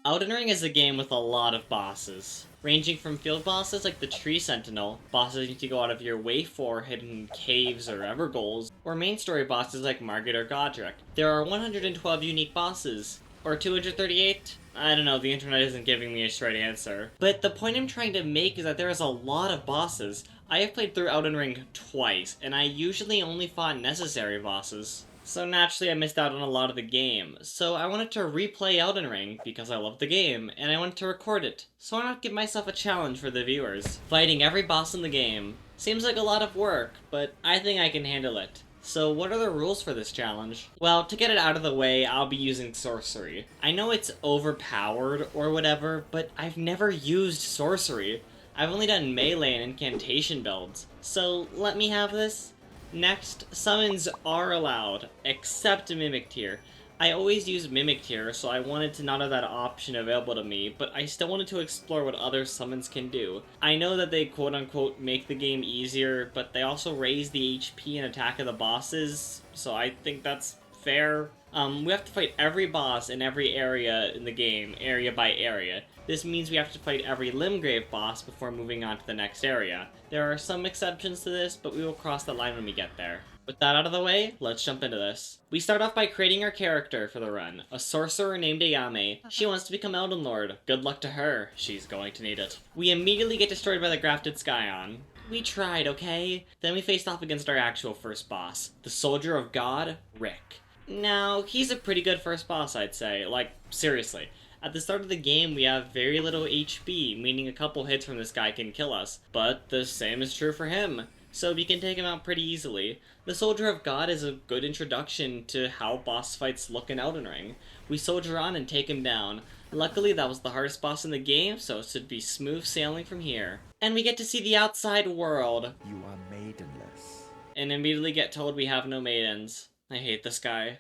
Elden Ring is a game with a lot of bosses, ranging from field bosses like the Tree Sentinel, bosses you need to go out of your way for hidden in caves or evergoals, or main story bosses like Margit or Godrick. There are 112 unique bosses, or 238? I don't know, the internet isn't giving me a straight answer. But the point I'm trying to make is that there is a lot of bosses. I have played through Elden Ring twice, and I usually only fought necessary bosses. So naturally I missed out on a lot of the game. So I wanted to replay Elden Ring because I love the game, and I wanted to record it. So why not give myself a challenge for the viewers? Fighting every boss in the game. Seems like a lot of work, but I think I can handle it. So what are the rules for this challenge? Well, to get it out of the way, I'll be using Sorcery. I know it's overpowered or whatever, but I've never used Sorcery. I've only done melee and incantation builds. So let me have this. Next, summons are allowed, except Mimic Tier. I always use Mimic Tier, so I wanted to not have that option available to me, but I still wanted to explore what other summons can do. I know that they quote-unquote make the game easier, but they also raise the HP and attack of the bosses, so I think that's fair. We have to fight every boss in every area in the game, area by area. This means we have to fight every Limgrave boss before moving on to the next area. There are some exceptions to this, but we will cross the line when we get there. With that out of the way, let's jump into this. We start off by creating our character for the run, a sorcerer named Ayame. She wants to become Elden Lord. Good luck to her, she's going to need it. We immediately get destroyed by the Grafted Scion. We tried, okay? Then we faced off against our actual first boss, the Soldier of God, Rick. Now, he's a pretty good first boss, I'd say. Like, seriously. At the start of the game, we have very little HP, meaning a couple hits from this guy can kill us. But the same is true for him, so we can take him out pretty easily. The Soldier of God is a good introduction to how boss fights look in Elden Ring. We soldier on and take him down. Luckily, that was the hardest boss in the game, so it should be smooth sailing from here. And we get to see the outside world. You are maidenless. And immediately get told we have no maidens. I hate this guy.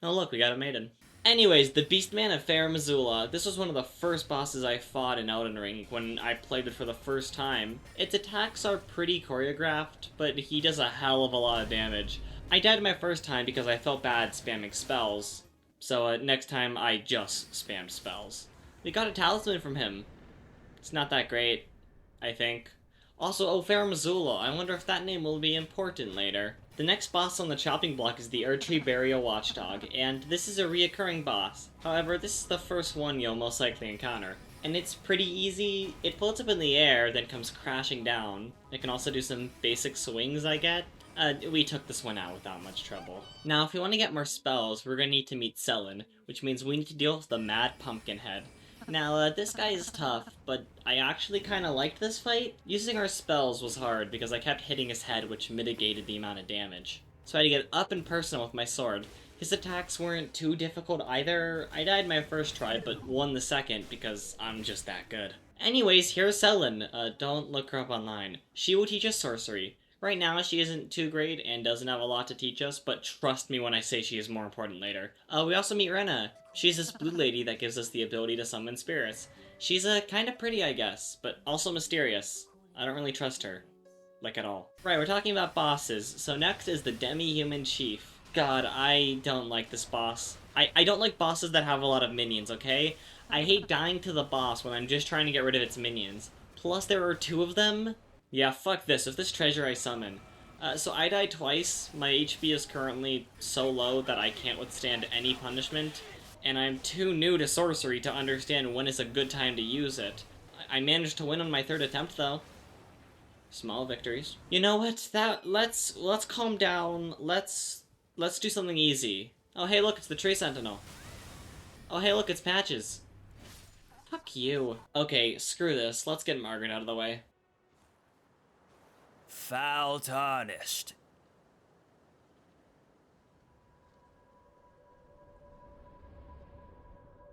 Oh look, we got a maiden. Anyways, the Beastman of Fair Missoula. This was one of the first bosses I fought in Elden Ring when I played it for the first time. Its attacks are pretty choreographed, but he does a hell of a lot of damage. I died my first time because I felt bad spamming spells. So next time I just spammed spells. We got a talisman from him. It's not that great, I think. Also, oh, Fair Missoula. I wonder if that name will be important later. The next boss on the chopping block is the Erdtree Burial Watchdog, and this is a reoccurring boss. However, this is the first one you'll most likely encounter. And it's pretty easy. It floats up in the air, then comes crashing down. It can also do some basic swings, I get. We took this one out without much trouble. Now, if we want to get more spells, we're gonna need to meet Sellen, which means we need to deal with the Mad Pumpkinhead. Now, this guy is tough, but I actually kinda liked this fight. Using our spells was hard because I kept hitting his head, which mitigated the amount of damage. So I had to get up and personal with my sword. His attacks weren't too difficult either. I died my first try, but won the second because I'm just that good. Anyways, here's Sellen. Don't look her up online. She will teach us sorcery. Right now, she isn't too great and doesn't have a lot to teach us, but trust me when I say she is more important later. We also meet Rena. She's this blue lady that gives us the ability to summon spirits. She's kinda pretty, I guess, but also mysterious. I don't really trust her. Like, at all. Right, we're talking about bosses, so next is the Demi-Human Chief. God, I don't like this boss. I don't like bosses that have a lot of minions, okay? I hate dying to the boss when I'm just trying to get rid of its minions. Plus, there are two of them. Yeah, fuck this. If this treasure I summon. So I died twice. My HP is currently so low that I can't withstand any punishment. And I'm too new to sorcery to understand when is a good time to use it. I managed to win on my third attempt, though. Small victories. You know what? Let's calm down. Let's do something easy. Oh, hey, look, it's the Tree Sentinel. Oh, hey, look, it's Patches. Fuck you. Okay, screw this. Let's get Margaret out of the way. Foul tarnished.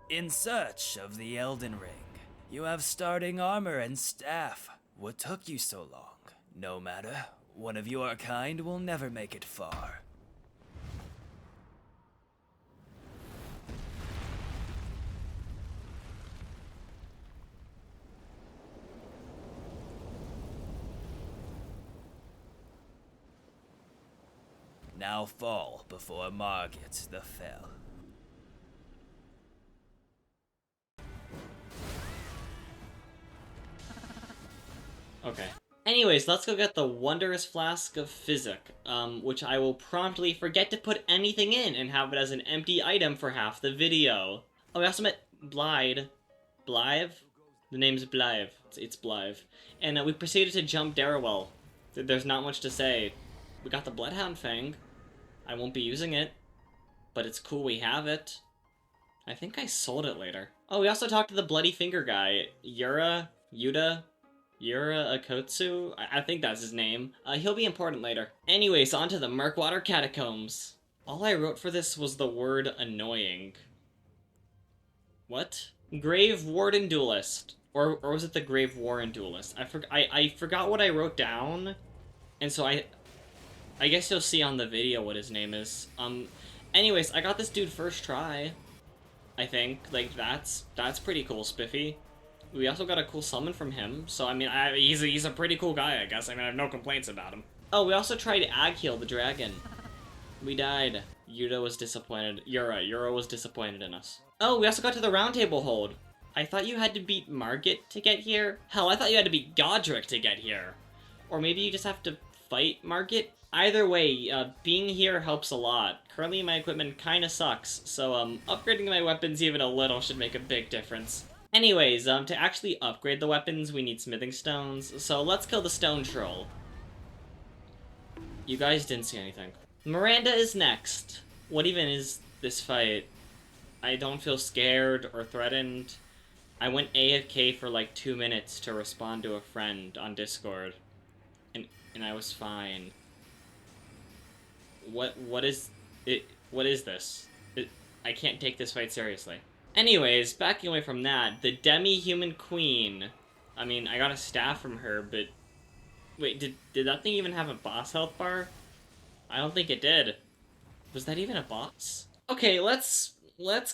In search of the Elden Ring. You have starting armor and staff. What took you so long? No matter. One of your kind will never make it far. Now fall before Margit the Fell. Okay. Anyways, let's go get the Wondrous Flask of Physic, which I will promptly forget to put anything in and have it as an empty item for half the video. Oh, we also met Blythe. Blythe? The name's Blythe. It's Blythe. And we proceeded to jump Darrowell. There's not much to say. We got the Bloodhound Fang. I won't be using it, but it's cool we have it. I think I sold it later. Oh, we also talked to the Bloody Finger guy. Yura Akotsu? I think that's his name. He'll be important later. Anyways, on to the Murkwater Catacombs. All I wrote for this was the word annoying. What? Grave Warden Duelist. Or was it the Grave Warren Duelist? I forgot what I wrote down, and so I guess you'll see on the video what his name is. Anyways, I got this dude first try. I think, like, that's pretty cool, Spiffy. We also got a cool summon from him, so I mean, he's a pretty cool guy, I guess. I mean, I have no complaints about him. Oh, we also tried Agheel the dragon. We died. Yura was disappointed. Yura was disappointed in us. Oh, we also got to the round table hold. I thought you had to beat Margit to get here. Hell, I thought you had to beat Godrick to get here. Or maybe you just have to fight Margit. Either way, being here helps a lot. Currently, my equipment kinda sucks, so upgrading my weapons even a little should make a big difference. Anyways, to actually upgrade the weapons, we need smithing stones, so let's kill the stone troll. You guys didn't see anything. Miranda is next. What even is this fight? I don't feel scared or threatened. I went AFK for like 2 minutes to respond to a friend on Discord, and I was fine. What is it? What is this? I can't take this fight seriously. Anyways, backing away from that, the demi-human queen. I mean, I got a staff from her, but wait, did that thing even have a boss health bar? I don't think it did. Was that even a boss? Okay, let's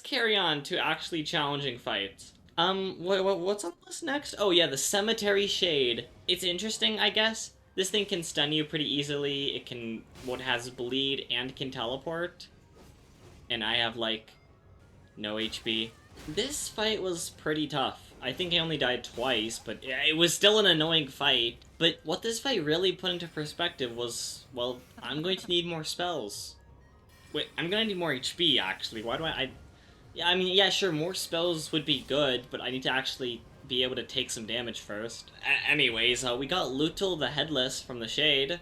carry on to actually challenging fights. What's on this next? Oh yeah, the Cemetery Shade. It's interesting, I guess. This thing can stun you pretty easily. It has bleed and can teleport. And I have, like, no HP. This fight was pretty tough. I think I only died twice, but it was still an annoying fight. But what this fight really put into perspective was, well, I'm going to need more spells. Wait, I'm gonna need more HP, actually. Why do yeah, I mean, yeah, sure, more spells would be good, but I need to actually be able to take some damage first. Anyways, we got Lutal the Headless from the Shade.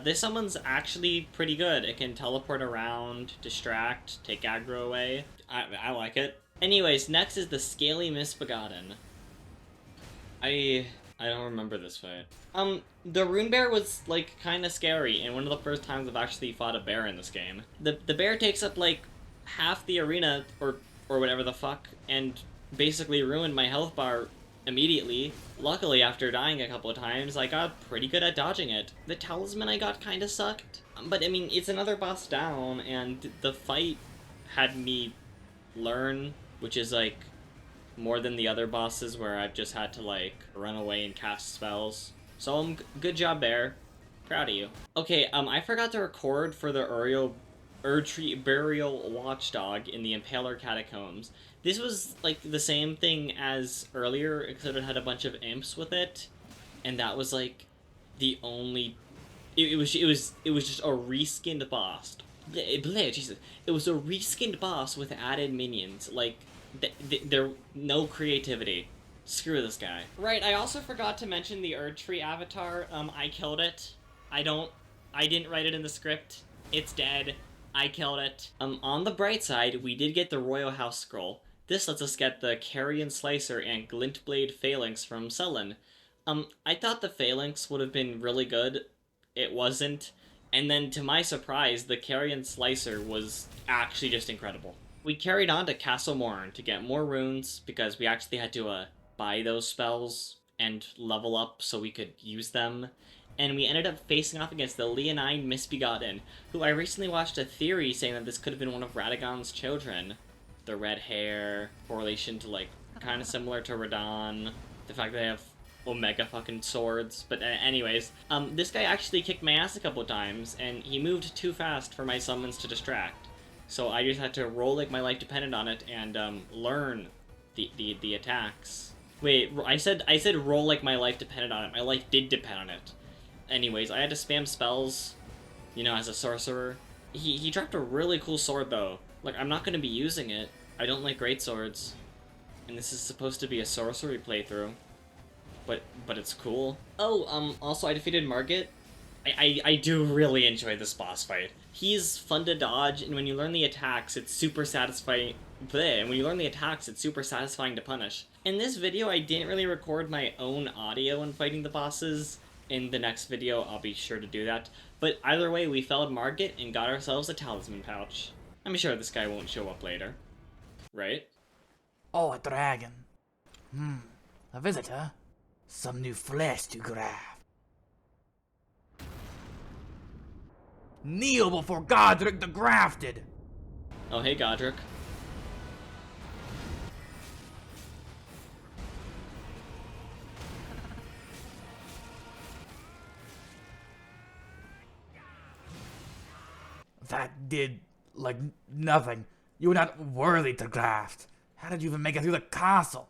This summon's actually pretty good. It can teleport around, distract, take aggro away. I like it. Anyways, next is the Scaly Misbegotten. I don't remember this fight. The Rune Bear was, like, kinda scary, and one of the first times I've actually fought a bear in this game. The bear takes up, like, half the arena, or whatever the fuck, and basically ruined my health bar immediately. Luckily, after dying a couple of times, I got pretty good at dodging it. The talisman I got kinda sucked, but I mean, it's another boss down, and the fight had me learn, which is, like, more than the other bosses where I've just had to, like, run away and cast spells. So, good job, Bear. Proud of you. Okay, I forgot to record for the Erdtree Burial Watchdog in the Impaler Catacombs. This was, like, the same thing as earlier, except it had a bunch of imps with it, and that was, like, the only... It was just a reskinned boss. Jesus. It was a reskinned boss with added minions. Like, there no creativity. Screw this guy. Right, I also forgot to mention the Erdtree avatar. I killed it. I didn't write it in the script. It's dead. I killed it. On the bright side, we did get the Royal House Scroll. This lets us get the Carrion Slicer and Glintblade Phalanx from Sellen. I thought the Phalanx would have been really good. It wasn't. And then, to my surprise, the Carrion Slicer was actually just incredible. We carried on to Castle Morn to get more runes, because we actually had to buy those spells and level up so we could use them. And we ended up facing off against the Leonine Misbegotten, who I recently watched a theory saying that this could have been one of Radagon's children. The red hair, correlation to, like, kind of similar to Radon, the fact that they have Omega fucking swords. But anyways, this guy actually kicked my ass a couple times, and he moved too fast for my summons to distract. So I just had to roll like my life depended on it and learn the attacks. Wait, I said roll like my life depended on it. My life did depend on it. Anyways, I had to spam spells, you know, as a sorcerer. He dropped a really cool sword, though. Like, I'm not going to be using it. I don't like great swords. And this is supposed to be a sorcery playthrough. But it's cool. Oh, also I defeated Margit. I do really enjoy this boss fight. He's fun to dodge, and when you learn the attacks, it's super satisfying. Bleh, and when you learn the attacks, it's super satisfying to punish. In this video, I didn't really record my own audio when fighting the bosses. In the next video, I'll be sure to do that. But either way, we felled Margit and got ourselves a talisman pouch. I'm sure this guy won't show up later. Right? Oh, a dragon. A visitor. Some new flesh to grab. Kneel before Godrick the Grafted! Oh, hey, Godrick. That did, like, nothing. You were not worthy to graft. How did you even make it through the castle?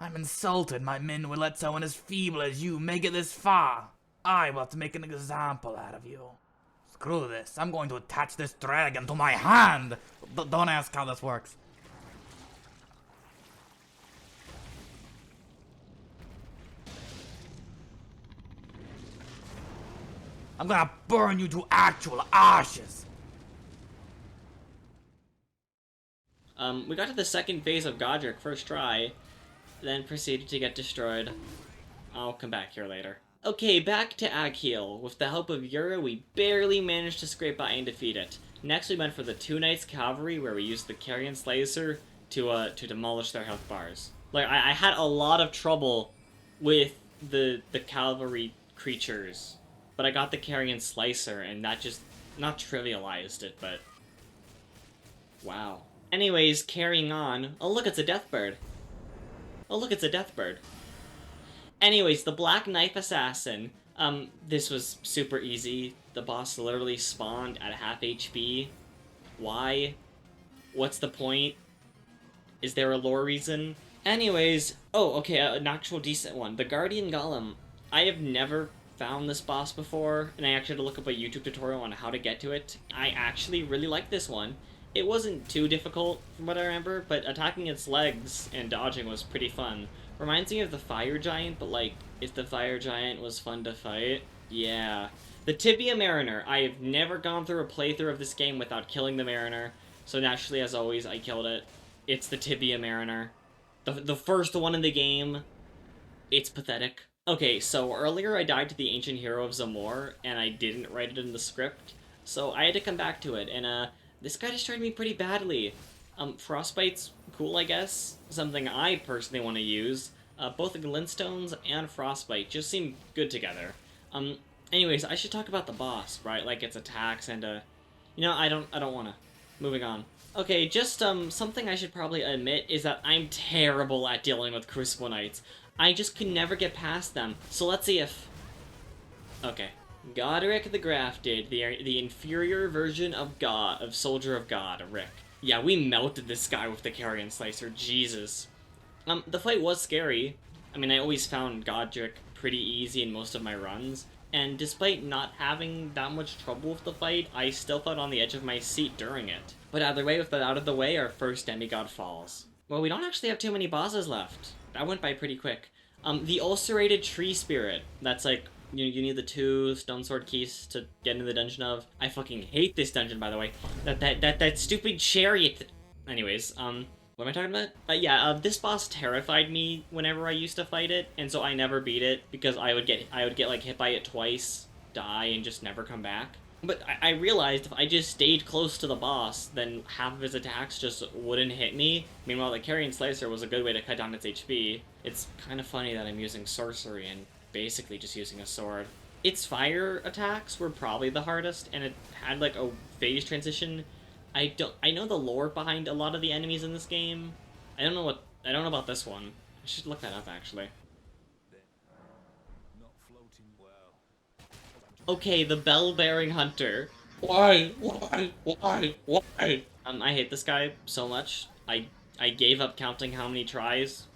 I'm insulted my men would let someone as feeble as you make it this far. I will have to make an example out of you. Screw this. I'm going to attach this dragon to my hand. Don't ask how this works. I'm gonna burn you to actual ashes. We got to the second phase of Godrick first try, then proceeded to get destroyed. I'll come back here later. Okay, back to Agheel. With the help of Yura, we barely managed to scrape by and defeat it. Next, we went for the Two Knights Cavalry, where we used the Carrion Slicer to demolish their health bars. Like, I had a lot of trouble with the cavalry creatures, but I got the Carrion Slicer, and that just, not trivialized it, but wow. Anyways, carrying on. Oh, look, it's a Deathbird. Oh, look, it's a Deathbird. Anyways, the Black Knife Assassin. This was super easy. The boss literally spawned at half HP. Why? What's the point? Is there a lore reason? Anyways, oh, okay, an actual decent one. The Guardian Golem. I have never found this boss before, and I actually had to look up a YouTube tutorial on how to get to it. I actually really like this one. It wasn't too difficult, from what I remember, but attacking its legs and dodging was pretty fun. Reminds me of the Fire Giant, but like, if the Fire Giant was fun to fight, yeah. The Tibia Mariner. I have never gone through a playthrough of this game without killing the Mariner, so naturally, as always, I killed it. It's the Tibia Mariner. The first one in the game. It's pathetic. Okay, so earlier I died to the Ancient Hero of Zamor, and I didn't write it in the script, so I had to come back to it, and this guy destroyed me pretty badly. Frostbite's cool, I guess. Something I personally want to use. Both the glintstones and Frostbite just seem good together. Anyways, I should talk about the boss, right? Like its attacks and you know, I don't wanna. Moving on. Okay, just something I should probably admit is that I'm terrible at dealing with Crucible Knights. I just could never get past them. So let's see if. Okay. Godrick the Grafted, the inferior version of God, of Soldier of God, Rick. Yeah, we melted this guy with the Carrion Slicer, Jesus. The fight was scary. I mean, I always found Godrick pretty easy in most of my runs, and despite not having that much trouble with the fight, I still felt on the edge of my seat during it. But either way, with that out of the way, our first demigod falls. Well, we don't actually have too many bosses left. That went by pretty quick. The ulcerated tree spirit, that's like, you need the 2 stone sword keys to get into the dungeon of. I fucking hate this dungeon, by the way. That stupid chariot. Anyways, what am I talking about? Yeah, this boss terrified me whenever I used to fight it, and so I never beat it because I would get like hit by it twice, die, and just never come back. But I realized if I just stayed close to the boss, then half of his attacks just wouldn't hit me. Meanwhile, the Carrion Slicer was a good way to cut down its HP. It's kind of funny that I'm using Sorcery and basically just using a sword. Its fire attacks were probably the hardest, and it had like a phase transition. I know the lore behind a lot of the enemies in this game. I don't know about this one. I should look that up actually. Okay, the bell-bearing hunter. Why? I hate this guy so much. I gave up counting how many tries.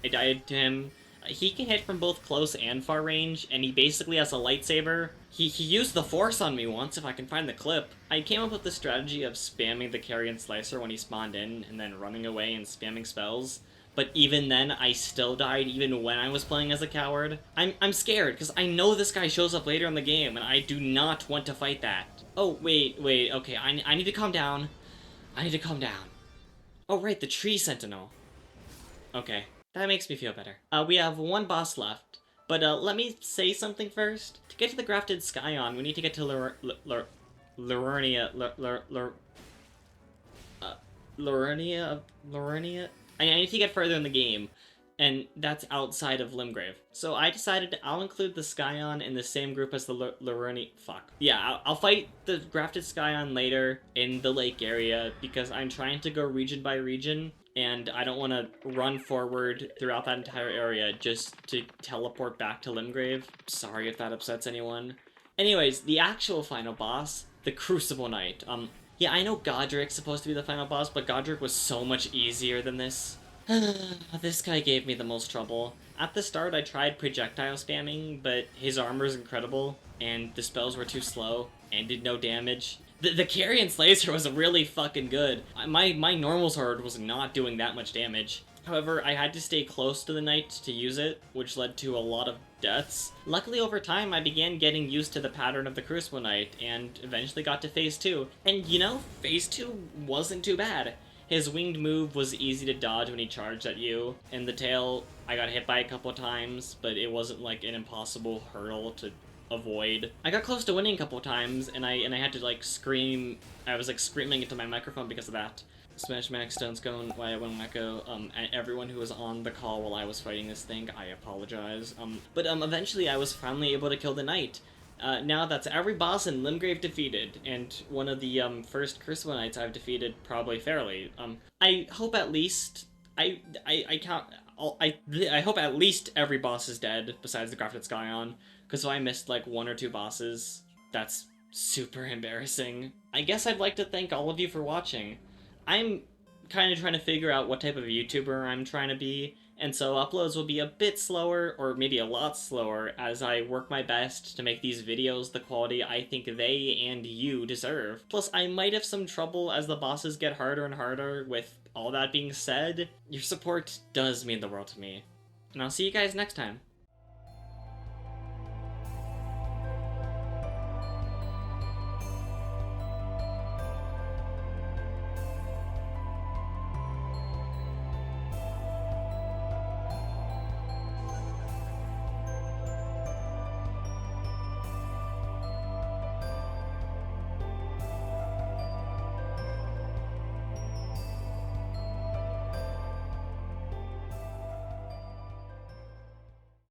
I died to him. He can hit from both close and far range, and he basically has a lightsaber. He used the Force on me once, if I can find the clip. I came up with the strategy of spamming the Carrion Slicer when he spawned in, and then running away and spamming spells. But even then, I still died, even when I was playing as a coward. I'm scared, because I know this guy shows up later in the game, and I do not want to fight that. Oh, wait, okay, I need to calm down. I need to calm down. Oh, right, the Tree Sentinel. Okay. That makes me feel better. We have one boss left, but let me say something first. To get to the Grafted Scion, we need to get to Liurnia? I need to get further in the game, and that's outside of Limgrave. So I decided I'll include the Scion in the same group as the Liurnia. Fuck. Yeah, I'll fight the Grafted Scion later in the lake area, because I'm trying to go region by region, and I don't want to run forward throughout that entire area just to teleport back to Limgrave. Sorry if that upsets anyone. Anyways, the actual final boss, the Crucible Knight. Yeah, I know Godrick's supposed to be the final boss, but Godrick was so much easier than this. This guy gave me the most trouble. At the start, I tried projectile spamming, but his armor is incredible, and the spells were too slow, and did no damage. The Carrion Slicer was really fucking good. My normal sword was not doing that much damage. However, I had to stay close to the knight to use it, which led to a lot of deaths. Luckily, over time, I began getting used to the pattern of the Crucible Knight, and eventually got to Phase 2. And you know, Phase 2 wasn't too bad. His winged move was easy to dodge when he charged at you, and the tail, I got hit by a couple times, but it wasn't like an impossible hurdle to avoid. I got close to winning a couple times, and I had to like scream. I was like screaming into my microphone because of that. Smash Max, Stone Scone, Why I Won't Wacko, and everyone who was on the call while I was fighting this thing, I apologize. But eventually I was finally able to kill the knight. Now that's every boss in Limgrave defeated, and one of the first Crucible Knights I've defeated probably fairly. I hope at least I hope at least every boss is dead besides the Grafted Scion, because if I missed like one or two bosses, that's super embarrassing. I guess I'd like to thank all of you for watching. I'm kind of trying to figure out what type of YouTuber I'm trying to be, and so uploads will be a bit slower, or maybe a lot slower, as I work my best to make these videos the quality I think they and you deserve. Plus, I might have some trouble as the bosses get harder and harder. With all that being said, your support does mean the world to me. And I'll see you guys next time.